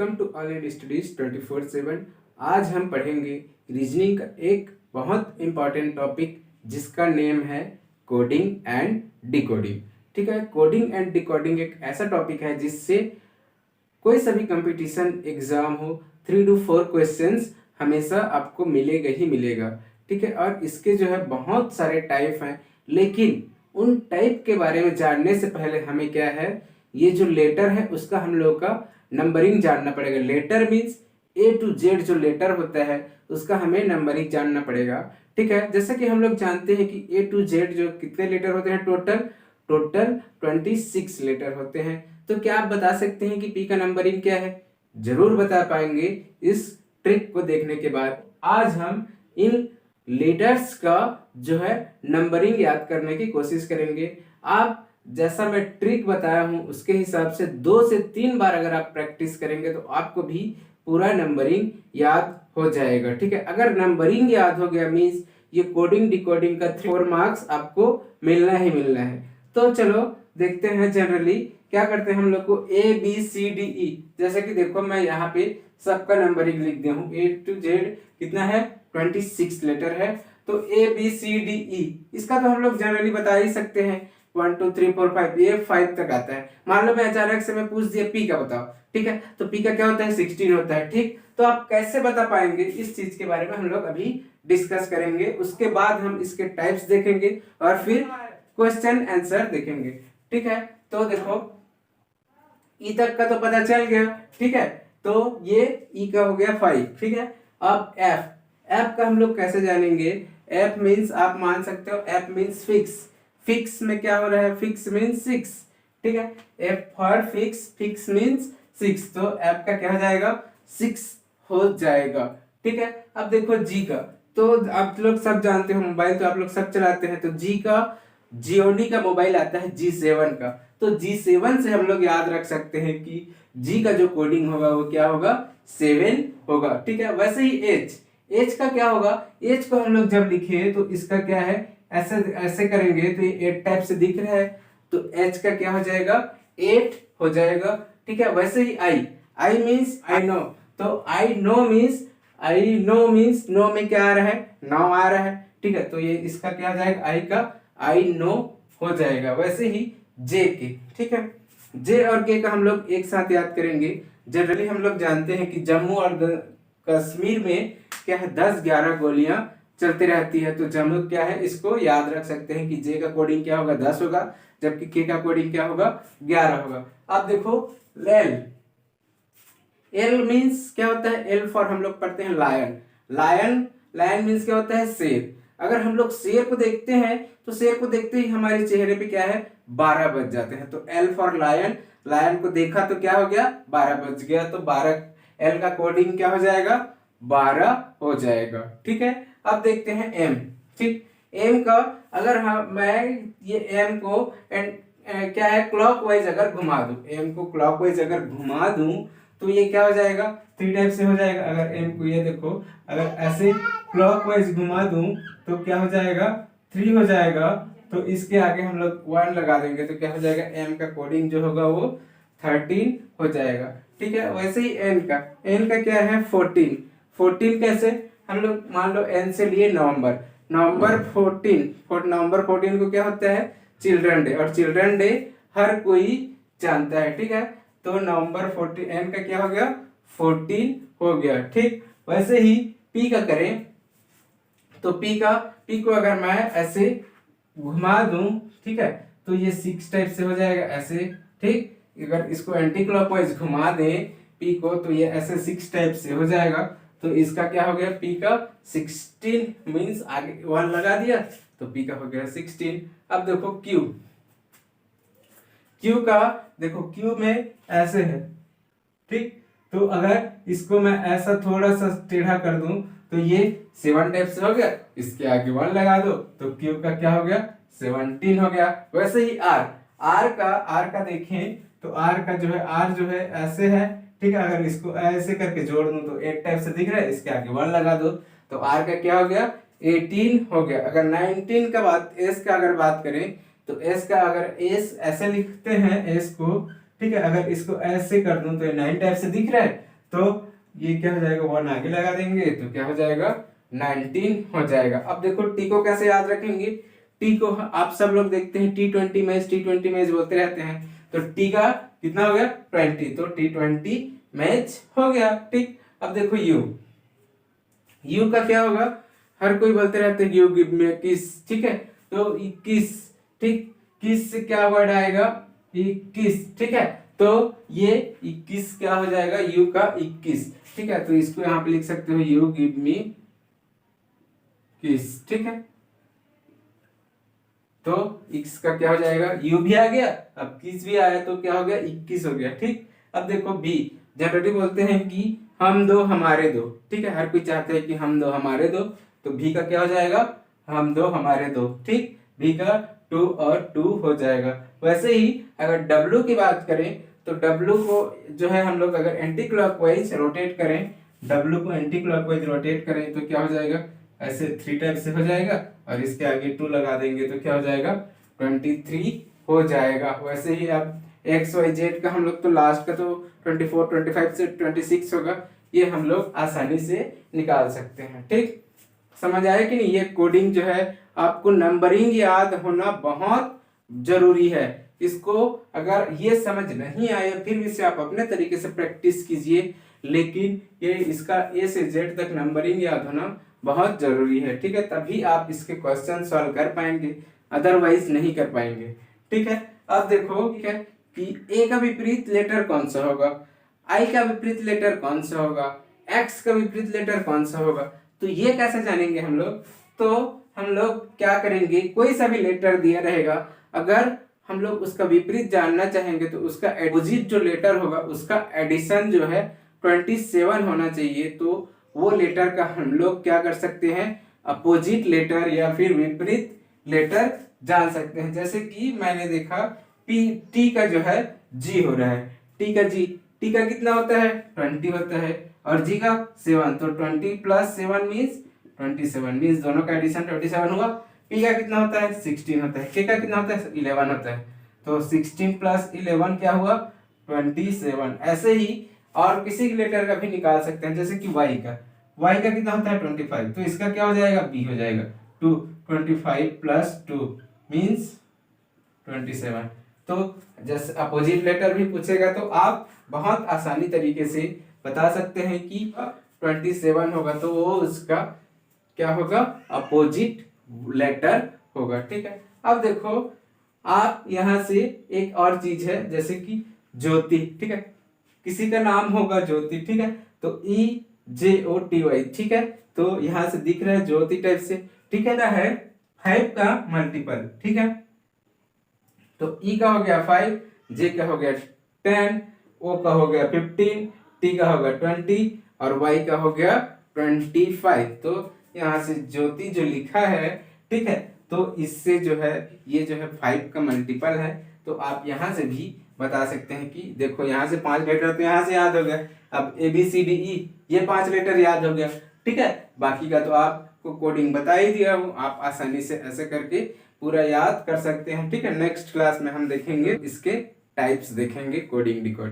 Welcome to online studies 24/7। आज हम पढ़ेंगे रीजनिंग का एक बहुत इंपॉर्टेंट टॉपिक जिसका नेम है कोडिंग एंड डिकोडिंग। ठीक है, कोडिंग एंड डिकोडिंग एक ऐसा टॉपिक है जिससे कोई सा भी कंपटीशन एग्जाम हो 3 to 4 क्वेश्चंस हमेशा आपको मिलेगा ही मिलेगा। ठीक है, और इसके जो है बहुत सारे टाइप हैं, लेकिन उन टाइप के बारे में जानने से पहले हमें क्या है, ये जो लेटर है उसका हम लोग का नंबरिंग जानना पड़ेगा। Letter means A to Z जो लेटर होता है उसका हमें नंबरिंग जानना पड़ेगा। ठीक है, जैसा कि हम लोग जानते हैं कि A to Z जो कितने लेटर होते हैं, टोटल 26 लेटर होते हैं। तो क्या आप बता सकते हैं कि P का नंबरिंग क्या है? जरूर बता पाएंगे इस ट्रिक को देखने के बाद। आज हम इन लेटर्स का जो है नंबरिंग याद करने की कोशिश करेंगे। आप जैसा मैं ट्रिक बताया हूं उसके हिसाब से 2 से 3 बार अगर आप प्रैक्टिस करेंगे तो आपको भी पूरा नंबरिंग याद हो जाएगा। ठीक है, अगर नंबरिंग याद हो गया मीन्स ये कोडिंग डिकोडिंग का 4 मार्क्स आपको मिलना ही मिलना है। तो चलो देखते हैं जनरली क्या करते हैं हम लोग को ABCDE। जैसे कि देखो मैं यहाँ पे सबका नंबरिंग लिख दिया हूँ। A to Z कितना है, 26 लेटर है। तो ABCDE इसका तो हम लोग जनरली बता ही सकते हैं, 1 2 3 4 5, ये 5 तक आता है। मान लो मैं अचानक से मैं पूछ दिया P का बताओ, ठीक है, तो P का क्या होता है, 16 होता है। ठीक, तो आप कैसे बता पाएंगे इस चीज के बारे में हम लोग अभी डिस्कस करेंगे। उसके बाद हम इसके टाइप्स देखेंगे और फिर क्वेश्चन आंसर देखेंगे। ठीक है, तो देखो ई तक का तो पता चल गया। ठीक है, तो ये ई का हो गया 5। ठीक है, अब एफ का हम लोग कैसे जानेंगे? एफ मीन्स आप मान सकते हो, एफ मीन्स फिक्स में क्या हो रहा है, फिक्स मीन्स 6। ठीक है, एफ फॉर फिक्स मीन्स 6, तो एफ का क्या हो जाएगा, 6 हो जाएगा। ठीक है, अब देखो जी का, तो आप लोग सब जानते हो, मोबाइल तो आप लोग सब चलाते हैं, तो जी का जियोनी का मोबाइल आता है G7 का, तो G7 से हम लोग याद रख सकते हैं कि G का जो कोडिंग होगा वो क्या होगा, 7 होगा। ठीक है, वैसे ही H का क्या होगा, H को हम लोग जब लिखे तो इसका क्या है, ऐसे ऐसे करेंगे तो ये 8 टाइप से दिख रहा है, तो H का क्या हो जाएगा, 8 हो जाएगा। ठीक है, वैसे ही I मीन्स आई नो, तो आई नो मीन्स नो में क्या आ रहा है, 9 आ रहा है। ठीक है, तो ये इसका क्या आ जाएगा, आई का आई नो हो जाएगा। वैसे ही जे के, ठीक है, जे और के का हम लोग एक साथ याद करेंगे। जनरली हम लोग जानते हैं कि जम्मू और कश्मीर में क्या है, 10-11 गोलियां चलती रहती है, तो जम्मू क्या है, इसको याद रख सकते हैं कि जे का कोडिंग क्या होगा, 10 होगा, जबकि के का कोडिंग क्या होगा, 11 होगा। अब देखो एल मीन्स क्या होता है, एल फॉर हम लोग पढ़ते हैं लायन मीन्स क्या होता है, शेर। अगर हम लोग शेर को देखते हैं तो शेर को देखते ही हमारे चेहरे पे क्या है, 12 बज जाते हैं। तो एल फॉर लायन को देखा तो क्या हो गया, 12 बज गया, तो 12 एल का कोडिंग क्या हो जाएगा, 12 हो जाएगा। ठीक है, अब देखते हैं एम। ठीक, एम का अगर मैं ये एम को क्या है, क्लॉकवाइज अगर घुमा दूं, एम को क्लॉकवाइज अगर घुमा दूं तो ये क्या हो जाएगा, 3 टाइप से हो जाएगा। अगर एम को ये देखो, अगर ऐसे क्लॉकवाइज घुमा दूं तो क्या हो जाएगा, 3 हो जाएगा। तो इसके आगे हम लोग 1 लगा देंगे तो क्या हो जाएगा, एम का कोडिंग जो होगा वो 13 हो जाएगा। ठीक है, वैसे ही एन का क्या है, 14 कैसे, हम लोग मान लो एन से लिए नवंबर 14 को क्या होता है, चिल्ड्रन डे, और चिल्ड्रन डे हर कोई जानता है। ठीक है, तो नवंबर 14 एन का क्या हो गया, 14 हो गया। ठीक, वैसे ही पी का करें तो पी को अगर मैं ऐसे घुमा दूं, ठीक है, तो ये 6 टाइप से हो जाएगा ऐसे। ठीक, अगर इसको एंटी क्लॉकवाइज घुमा दें पी को तो ये ऐसे 6 टाइप से हो जाएगा। तो इसका क्या हो गया, पी का 16 मीन्स आगे 1 लगा दिया तो पी का हो गया 16। अब देखो क्यू का देखो, क्यू में ऐसे है। ठीक, तो अगर इसको मैं ऐसा थोड़ा सा टेढ़ा कर दूं तो ये 7 टाइप से हो गया, इसके आगे 1 लगा दो तो क्यू का क्या हो गया, 17 हो गया। वैसे ही आर का देखें तो आर जो है ऐसे है। ठीक है, अगर इसको ऐसे करके जोड़ दूं तो 8 टाइप से दिख रहा है, इसके आगे 1 लगा दो तो आर का क्या हो गया, 18 हो गया। अगर 19 का बात, एस का अगर बात करें तो एस का अगर एस ऐसे लिखते हैं एस को, ठीक है, अगर इसको ऐसे कर दूं तो ये 9 टाइप से दिख रहा है, तो ये क्या हो जाएगा, 1 आगे लगा देंगे तो क्या हो जाएगा 19 हो जाएगा। अब देखो टी को कैसे याद रखेंगे, टी को आप सब लोग देखते हैं T20 मैच बोलते रहते हैं, तो टी का कितना हो गया 20, तो T20 मैच हो गया। ठीक, अब देखो यू का क्या होगा, हर कोई बोलते रहते हैं यू गिव मी किस, ठीक है, तो 21, ठीक, किस से क्या वर्ड आएगा 21, ठीक है, तो ये 21 क्या हो जाएगा यू का 21, ठीक है, तो इसको यहाँ पे लिख सकते हो यू गिव मी किस, ठीक है, तो x का क्या हो जाएगा, u भी आ गया, अब किस भी आया तो क्या हो गया 21 हो गया। ठीक, अब देखो b, जनरली बोलते हैं कि हम दो हमारे दो, ठीक है, हर कोई चाहते हैं कि हम दो हमारे दो, तो b का क्या हो जाएगा हम दो हमारे दो, ठीक, b का 2 और 2 हो जाएगा। वैसे ही अगर w की बात करें तो w को जो है हम लोग अगर एंटी क्लॉकवाइज रोटेट करें, w को एंटी क्लॉकवाइज रोटेट करें तो क्या हो जाएगा, ऐसे 3 टाइप से हो जाएगा और इसके आगे 2 लगा देंगे तो क्या हो जाएगा 23 हो जाएगा। वैसे ही अब एक्स वाई जेड का हम लोग तो लास्ट का तो 24 25 से 26 होगा, ये हम लोग आसानी से निकाल सकते हैं। ठीक, समझ आया कि नहीं, ये कोडिंग जो है आपको नंबरिंग याद होना बहुत जरूरी है। इसको अगर ये समझ नहीं आए फिर इसे आप अपने तरीके से प्रैक्टिस कीजिए, लेकिन ये इसका ए से जेड तक नंबरिंग याद होना बहुत जरूरी है। ठीक है, तभी आप इसके क्वेश्चन सॉल्व कर पाएंगे, अदरवाइज नहीं कर पाएंगे। ठीक है, अब देखो ठीक है कि ए का विपरीत लेटर कौन सा होगा, आई का विपरीत लेटर कौन सा होगा, एक्स का विपरीत लेटर कौन सा होगा, तो ये कैसे जानेंगे हम लोग, तो हम लोग क्या करेंगे, कोई सा भी लेटर दिया रहेगा, अगर हम लोग उसका विपरीत जानना चाहेंगे तो उसका एपोजिट जो लेटर होगा उसका एडिशन जो है 27 होना चाहिए, तो वो लेटर का हम लोग क्या कर सकते हैं, अपोजिट लेटर या फिर विपरीत लेटर जान सकते हैं। जैसे कि मैंने देखा टी का जो है जी हो रहा है, टी का कितना होता है 20 होता है, और जी का 7, तो 20 + 7 मीन्स 27 मीन्स दोनों का एडिशन 27 हुआ। पी का कितना होता है 16 होता है, के का कितना होता है 11 होता है, तो 16 + 11 क्या हुआ 27। ऐसे ही और किसी के लेटर का भी निकाल सकते हैं, जैसे कि y का कितना होता है 25, तो इसका क्या हो जाएगा b हो जाएगा 2, 25 + 2 मीन्स 27। तो जैसे अपोजिट लेटर भी पूछेगा तो आप बहुत आसानी तरीके से बता सकते हैं कि 27 होगा तो वो उसका क्या होगा अपोजिट लेटर होगा। ठीक है, अब देखो आप यहां से एक और चीज है जैसे कि ज्योति, ठीक है, किसी का नाम होगा ज्योति, ठीक है, तो EJOTY, ठीक है, तो यहां से दिख रहा है ज्योति टाइप से, ठीक है ना, है 5 का मल्टीपल, ठीक है, तो E का हो गया 5, J का हो गया 10, O का हो गया 15, T का हो गया 20 और Y का हो गया 25। तो यहाँ से ज्योति जो लिखा है, ठीक है, तो इससे जो है ये जो है 5 का मल्टीपल है, तो आप यहाँ से भी बता सकते हैं कि देखो यहाँ से 5 लेटर तो यहाँ से याद हो गया, अब ABCDE ये 5 लेटर याद हो गया। ठीक है, बाकी का तो आपको कोडिंग बता ही दिया हूँ, आप आसानी से ऐसे करके पूरा याद कर सकते हैं। ठीक है, नेक्स्ट क्लास में हम देखेंगे इसके टाइप्स, देखेंगे कोडिंग डिकोडिंग।